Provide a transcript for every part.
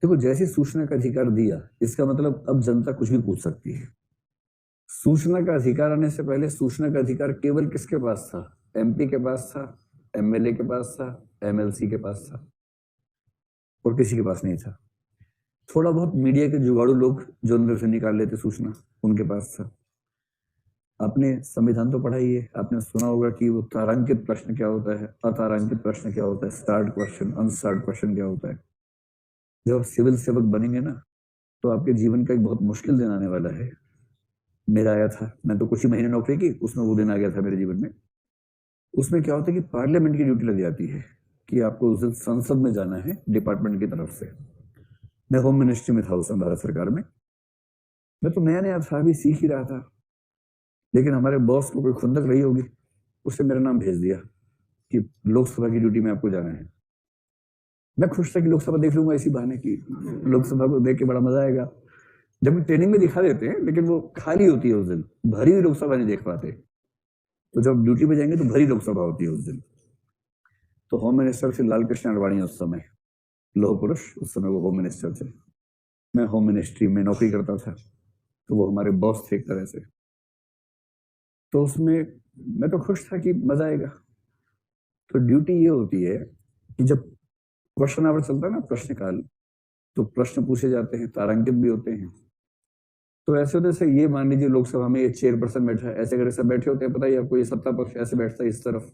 देखो, जैसे सूचना का अधिकार दिया, इसका मतलब अब जनता कुछ भी पूछ सकती है। सूचना का अधिकार आने से पहले सूचना का अधिकार केवल किसके पास था? एमपी के पास था, एमएलए के पास था, एमएलसी के पास था, और किसी के पास नहीं था। थोड़ा बहुत मीडिया के जुगाड़ू लोग जो अंदर से निकाल लेते सूचना, उनके पास था। आपने संविधान तो पढ़ा ही है, आपने सुना होगा कि वो तारांकित प्रश्न क्या होता है, अतारांकित प्रश्न क्या होता है, स्टार्ट क्वेश्चन, अनस्टार्ट क्वेश्चन क्या होता है। जब आप सिविल सेवक बनेंगे ना, तो आपके जीवन का एक बहुत मुश्किल दिन आने वाला है। मेरा आया था, मैं तो कुछ ही महीने नौकरी की, उसमें वो दिन आ गया था मेरे जीवन में। उसमें क्या होता है कि पार्लियामेंट की ड्यूटी लग जाती है कि आपको उस दिन संसद में जाना है डिपार्टमेंट की तरफ से। मैं होम मिनिस्ट्री में था उस समय, भारत सरकार में। मैं तो नया नया था, अभी सीख ही रहा था, लेकिन हमारे बॉस को कोई खुंदक रही होगी, उससे मेरा नाम भेज दिया कि लोकसभा की ड्यूटी में आपको जाना है। मैं खुश था कि लोकसभा देख लूंगा इसी बहाने की, लोकसभा को देख के बड़ा मजा आएगा। जब ट्रेनिंग में दिखा देते हैं, लेकिन वो खाली होती है उस दिन, भरी हुई लोकसभा नहीं देख पाते। तो जब ड्यूटी पे जाएंगे तो भरी लोकसभा होती है उस दिन। तो होम मिनिस्टर थे लाल कृष्ण आडवाणी उस समय, लोह पुरुष, उस समय वो होम मिनिस्टर थे। मैं होम मिनिस्ट्री में नौकरी करता था, तो वो हमारे बॉस थे एक तरह से। तो उसमें मैं तो खुश था कि मजा आएगा। तो ड्यूटी ये होती है कि जब क्वेश्चन आवर चलता है ना, प्रश्नकाल, तो प्रश्न पूछे जाते हैं, तारांकित भी होते हैं। तो ऐसे होते से ये मान लीजिए लोकसभा में ये चेयरपर्सन बैठा है, ऐसे करके सब बैठे होते हैं, पता ही आपको, ये सत्ता पक्ष ऐसे बैठता है इस तरफ,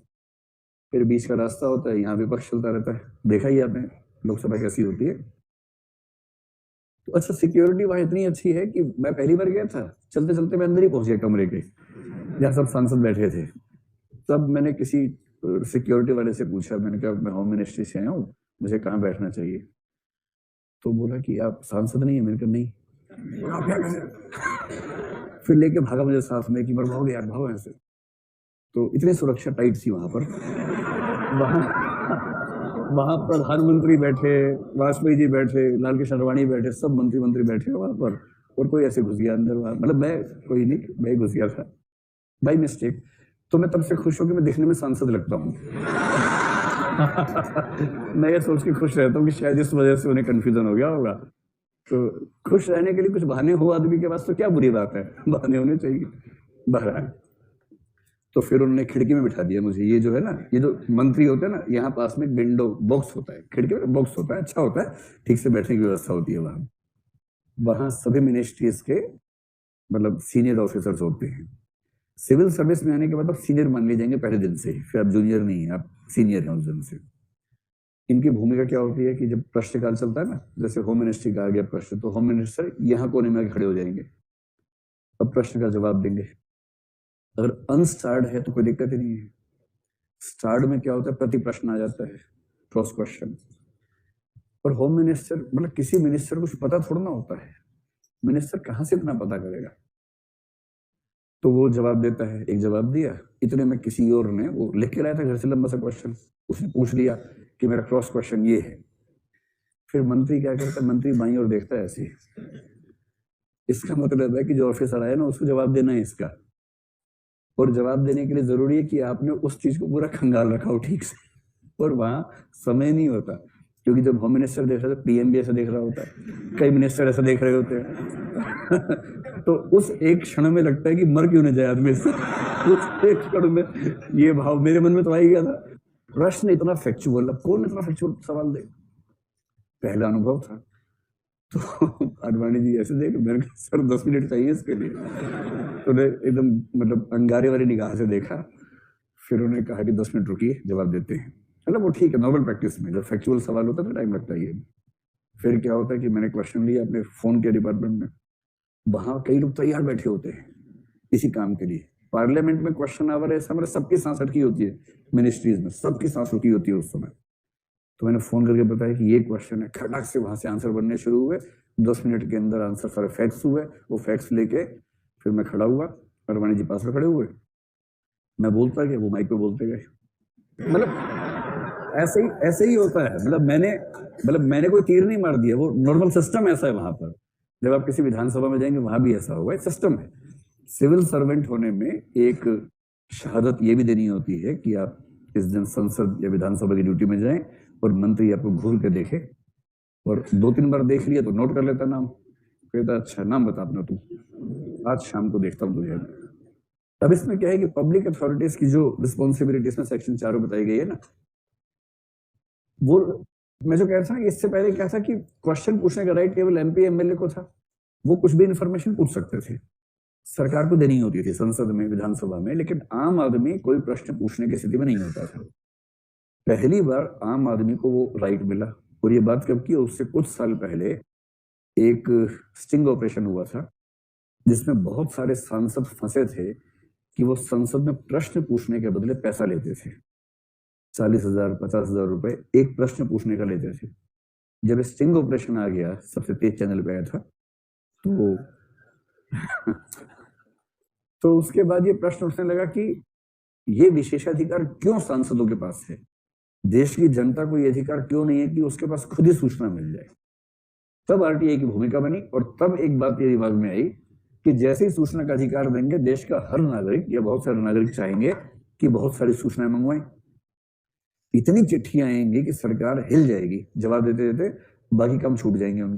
फिर बीच का रास्ता होता है, यहाँ विपक्ष चलता रहता है। देखा ही आपने लोकसभा कैसी होती है। तो अच्छा, सिक्योरिटी वहां इतनी अच्छी है कि मैं पहली बार गया था, चलते चलते मैं अंदर ही पहुंच गया कमरे के, जहाँ सब सांसद बैठे थे। तब मैंने किसी सिक्योरिटी वाले से पूछा, मैंने कहा मैं होम मिनिस्ट्री से आया हूँ, मुझे कहाँ बैठना चाहिए। तो बोला कि आप सांसद नहीं है। मैंने कहा नहीं। आप क्या करें? फिर लेके भागा मुझे साथ में कि मरवाओगे यार, भागो ऐसे। तो इतनी सुरक्षा टाइट थी वहां पर। वहां वहां प्रधानमंत्री बैठे, वाजपेयी जी बैठे, लाल कृष्ण आडवाणी बैठे, सब मंत्री बैठे वहां पर, और कोई ऐसे घुस गया अंदर वहां, मतलब मैं कोई नहीं, मैं घुस गया था बाई मिस्टेक। तो मैं तब से खुश हूं कि मैं दिखने में सांसद लगता हूँ। मैं ये सोच के खुश रहता हूँ कि शायद इस वजह से उन्हें कंफ्यूजन हो गया होगा। तो खुश रहने के लिए कुछ बहाने हो आदमी के पास तो क्या बुरी बात है, बहाने होने चाहिए। बहरहाल, तो फिर उन्होंने खिड़की में बिठा दिया मुझे। ये जो है ना, ये जो मंत्री होते हैं ना, यहाँ पास में विंडो बॉक्स होता है, खिड़की में बॉक्स होता है, अच्छा होता है, ठीक से बैठने की व्यवस्था होती है वहां। वहां सभी मिनिस्ट्रीज के मतलब सीनियर ऑफिसर्स होते हैं। सिविल सर्विस में आने के बाद आप सीनियर मान लिए जाएंगे पहले दिन से ही, फिर आप जूनियर नहीं है, आप सीनियर हैं उस दिन से। इनकी भूमिका क्या होती है कि जब प्रश्नकाल चलता है ना, जैसे होम मिनिस्ट्री का आ गया प्रश्न, तो होम मिनिस्टर यहाँ कोने में खड़े हो जाएंगे, अब प्रश्न का जवाब देंगे। अगर अनस्टार्ड है तो कोई दिक्कत ही नहीं है। स्टार्ड में क्या होता है, प्रति प्रश्न आ जाता है, क्रॉस क्वेश्चन। और होम मिनिस्टर मतलब किसी मिनिस्टर को कुछ पता थोड़ा ना होता है, मिनिस्टर कहां से इतना पता करेगा। तो वो जवाब देता है, एक जवाब दिया, इतने में किसी और ने वो लिख के लाया था घर से लंबा सा क्वेश्चन, उसने पूछ लिया कि मेरा क्रॉस क्वेश्चन ये है। फिर मंत्री क्या करता है, मंत्री बाईं ओर देखता है ऐसे, इसका मतलब है कि जो ऑफिसर आया ना उसको जवाब देना है इसका। और जवाब देने के लिए जरूरी है कि आपने उस चीज को पूरा खंगाल रखा हो ठीक से, और वहां समय नहीं होता, क्योंकि जब होम मिनिस्टर देख रहा है तो पीएम भी ऐसा देख रहा होता है, कई मिनिस्टर ऐसा देख रहे होते हैं। तो उस एक क्षण में लगता है कि मर क्यों नहीं जाए आदमी से। उस एक क्षण में ये भाव मेरे मन में तो आ ही गया था। प्रश्न इतना फैक्चुअल, अब कौन इतना फैक्चुअल सवाल दे, पहला अनुभव था। तो आडवाणी जी ऐसे देख, मेरे को सर 10 मिनट चाहिए इसके लिए। तो उन्हें एकदम मतलब अंगारे वाली निगाह से देखा, फिर उन्होंने कहा कि 10 मिनट रुकिए, जवाब देते हैं। मतलब वो ठीक है, नॉर्मल प्रैक्टिस में जब फैक्चुअल सवाल होता है तो टाइम लगता ही है। फिर क्या होता है कि मैंने क्वेश्चन लिया अपने फोन के डिपार्टमेंट में, वहां कई लोग तैयार बैठे होते हैं इसी काम के लिए। पार्लियामेंट में क्वेश्चन आवर ऐसा मतलब सबकी सांस अटकी होती है, मिनिस्ट्रीज में सबकी सांस रुकी होती है उस समय। तो मैंने फोन करके बताया कि ये क्वेश्चन है, खटाक से वहां से आंसर बनने शुरू हुए, 10 मिनट के अंदर आंसर सारे फैक्ट्स हुए। वो फैक्ट्स लेके फिर मैं खड़ा हुआ, अडवाणी जी पास में खड़े हुए, मैं बोलता गया, वो माइक पे बोलते गए। मतलब ऐसे ही होता है। मतलब मैंने कोई तीर नहीं मार दिया, वो नॉर्मल सिस्टम ऐसा है वहां पर। जब आप किसी विधानसभा में जाएंगे वहां भी ऐसा होगा, सिस्टम है। सिविल सर्वेंट होने में एक शहादत ये भी देनी होती है कि आप इस दिन संसद या विधानसभा की ड्यूटी में जाएं और मंत्री आपको घूर के देखे, और 2-3 बार देख लिया तो नोट कर लेता नाम, कहता अच्छा नाम बता अपना तू, आज शाम को देखता हूँ तुझे। अब इसमें क्या है कि पब्लिक अथॉरिटीज की जो रिस्पॉन्सिबिलिटीज में सेक्शन 4 बताई गई है ना, वो मैं जो कह रहा था ना, इससे पहले क्या था कि क्वेश्चन पूछने का राइट केवल एमपी एमएलए को था, वो कुछ भी इंफॉर्मेशन पूछ सकते थे, सरकार को देनी होती थी संसद में विधानसभा में, लेकिन आम आदमी कोई प्रश्न पूछने की स्थिति में नहीं होता था। पहली बार आम आदमी को वो राइट मिला। और ये बात कब की, उससे कुछ साल पहले एक स्टिंग ऑपरेशन हुआ था जिसमें बहुत सारे सांसद फंसे थे कि वो संसद में प्रश्न पूछने के बदले पैसा लेते थे, 40,000 50,000 रुपए एक प्रश्न पूछने का लेते थे। जब स्टिंग ऑपरेशन आ गया, सबसे तेज चैनल पे आया था, तो तो उसके बाद ये प्रश्न उठने लगा कि ये विशेषाधिकार क्यों सांसदों के पास है, देश की जनता को ये अधिकार क्यों नहीं है कि उसके पास खुद ही सूचना मिल जाए। तब आरटीआई की भूमिका बनी और तब एक बात ये दिमाग में आई कि जैसे ही सूचना का अधिकार देंगे, देश का हर नागरिक या बहुत सारे नागरिक चाहेंगे कि बहुत सारी सूचनाएं मंगवाएं, इतनी चिट्ठियां आएंगी कि सरकार हिल जाएगी जवाब देते देते, बाकी काम छूट जाएंगे उनके।